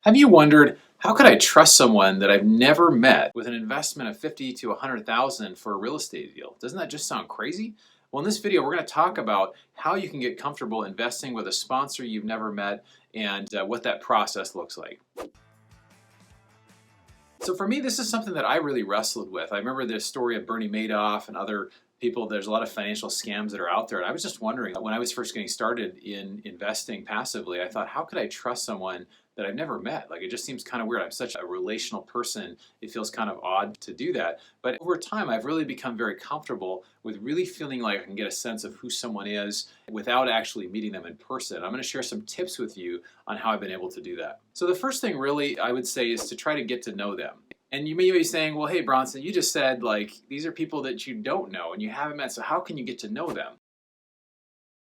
Have you wondered, how could I trust someone that I've never met with an investment of 50 to 100,000 for a real estate deal? Doesn't that just sound crazy? Well, in this video, we're going to talk about how you can get comfortable investing with a sponsor you've never met and what that process looks like. So for me, this is something that I really wrestled with. I remember the story of Bernie Madoff and other people. There's a lot of financial scams that are out there. And I was just wondering, when I was first getting started in investing passively, I thought, how could I trust someone that I've never met? Like, it just seems kind of weird. I'm such a relational person. It feels kind of odd to do that. But over time, I've really become very comfortable with really feeling like I can get a sense of who someone is without actually meeting them in person. I'm going to share some tips with you on how I've been able to do that. So the first thing really I would say is to try to get to know them. And you may be saying, well, hey, Bronson, you just said like these are people that you don't know and you haven't met, so how can you get to know them?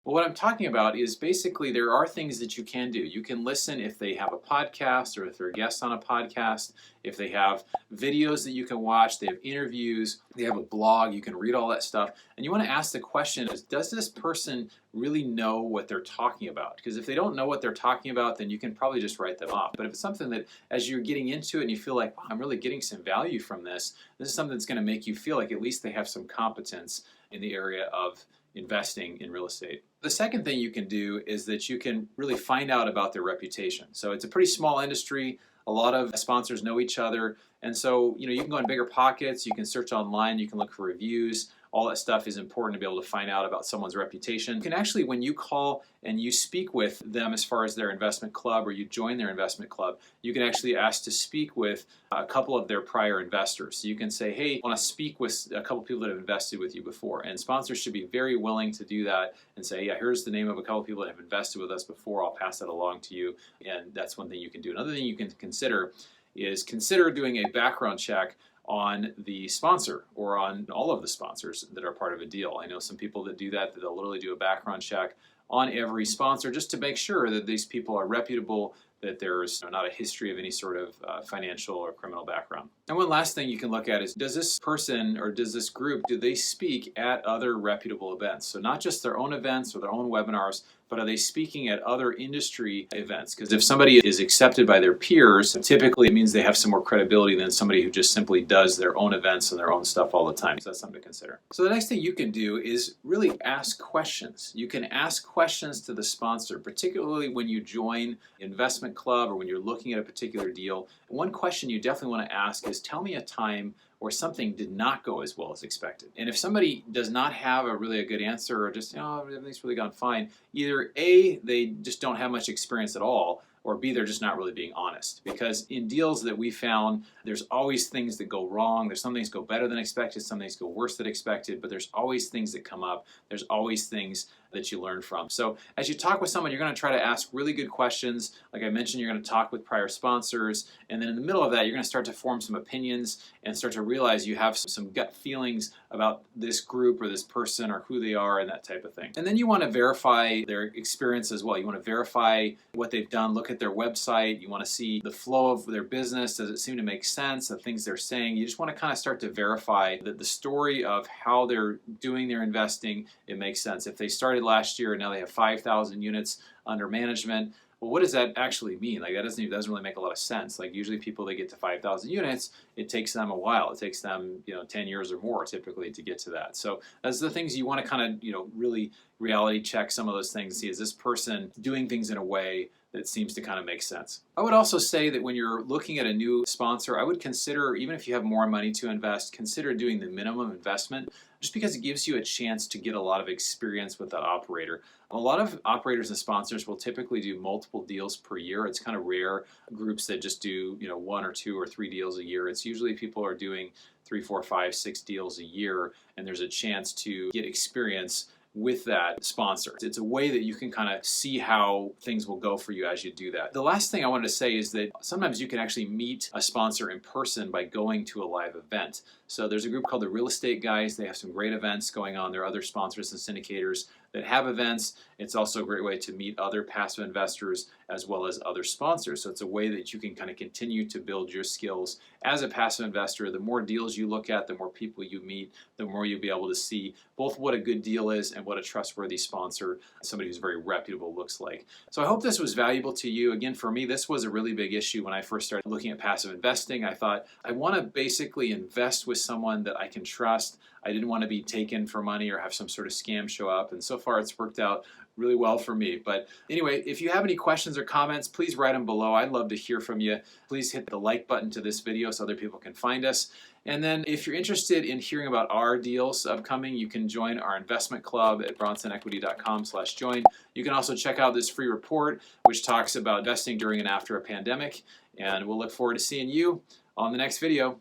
Well, what I'm talking about is basically there are things that you can do. You can listen if they have a podcast or if they're guests on a podcast, if they have videos that you can watch, they have interviews, they have a blog, you can read all that stuff. And you want to ask the question is, does this person really know what they're talking about? Because if they don't know what they're talking about, then you can probably just write them off. But if it's something that as you're getting into it and you feel like, wow, I'm really getting some value from this, this is something that's going to make you feel like at least they have some competence in the area of investing in real estate. The second thing you can do is that you can really find out about their reputation. So it's a pretty small industry. A lot of sponsors know each other. And so, you can go in bigger pockets, you can search online, you can look for reviews. All that stuff is important to be able to find out about someone's reputation. You can actually, when you call and you speak with them as far as their investment club or you join their investment club, you can actually ask to speak with a couple of their prior investors. So you can say, hey, I want to speak with a couple people that have invested with you before. And sponsors should be very willing to do that and say, yeah, here's the name of a couple people that have invested with us before. I'll pass that along to you. And that's one thing you can do. Another thing you can consider is doing a background check on the sponsor or on all of the sponsors that are part of a deal. I know some people that do that they'll literally do a background check on every sponsor just to make sure that these people are reputable, that there's not a history of any sort of financial or criminal background. And one last thing you can look at is, does this person or does this group, do they speak at other reputable events? So not just their own events or their own webinars, but are they speaking at other industry events? Because if somebody is accepted by their peers, typically it means they have some more credibility than somebody who just simply does their own events and their own stuff all the time. So that's something to consider. So the next thing you can do is really ask questions. You can ask questions to the sponsor, particularly when you join investment club or when you're looking at a particular deal. One question you definitely want to ask is, tell me a time where something did not go as well as expected. And if somebody does not have a really good answer or just, everything's really gone fine, either A, they just don't have much experience at all, or B, they're just not really being honest. Because in deals that we found, there's always things that go wrong. There's some things go better than expected, some things go worse than expected, but there's always things that come up. There's always things that you learn from. So as you talk with someone, you're going to try to ask really good questions. Like I mentioned, you're going to talk with prior sponsors. And then in the middle of that, you're going to start to form some opinions and start to realize you have some gut feelings about this group or this person or who they are and that type of thing. And then you want to verify their experience as well. You want to verify what they've done, look at their website. You want to see the flow of their business. Does it seem to make sense? The things they're saying. You just want to kind of start to verify that the story of how they're doing their investing, it makes sense. If they started last year and now they have 5,000 units under management, well, what does that actually mean? Like that doesn't really make a lot of sense. Like usually people that get to 5,000 units, it takes them a while. It takes them 10 years or more typically to get to that. So that's the things you want to kind of really reality check some of those things. See, is this person doing things in a way that seems to kind of make sense? I would also say that when you're looking at a new sponsor, I would consider, even if you have more money to invest, consider doing the minimum investment just because it gives you a chance to get a lot of experience with that operator. A lot of operators and sponsors will typically do multiple deals per year. It's kind of rare groups that just do one or two or three deals a year. It's usually people are doing 3, 4, 5, 6 deals a year, and there's a chance to get experience with that sponsor. It's a way that you can kind of see how things will go for you as you do that. The last thing I wanted to say is that sometimes you can actually meet a sponsor in person by going to a live event. So there's a group called the Real Estate Guys. They have some great events going on. There are other sponsors and syndicators that have events. It's also a great way to meet other passive investors as well as other sponsors. So it's a way that you can kind of continue to build your skills as a passive investor. The more deals you look at, the more people you meet, the more you'll be able to see both what a good deal is and what a trustworthy sponsor, somebody who's very reputable, looks like. So I hope this was valuable to you. Again, for me, this was a really big issue when I first started looking at passive investing. I thought, I want to basically invest with someone that I can trust. I didn't want to be taken for money or have some sort of scam show up. And so far, it's worked out really well for me. But anyway, if you have any questions or comments, please write them below. I'd love to hear from you. Please hit the like button to this video so other people can find us. And then if you're interested in hearing about our deals upcoming, you can join our investment club at bronsonequity.com/join. You can also check out this free report, which talks about investing during and after a pandemic. And we'll look forward to seeing you on the next video.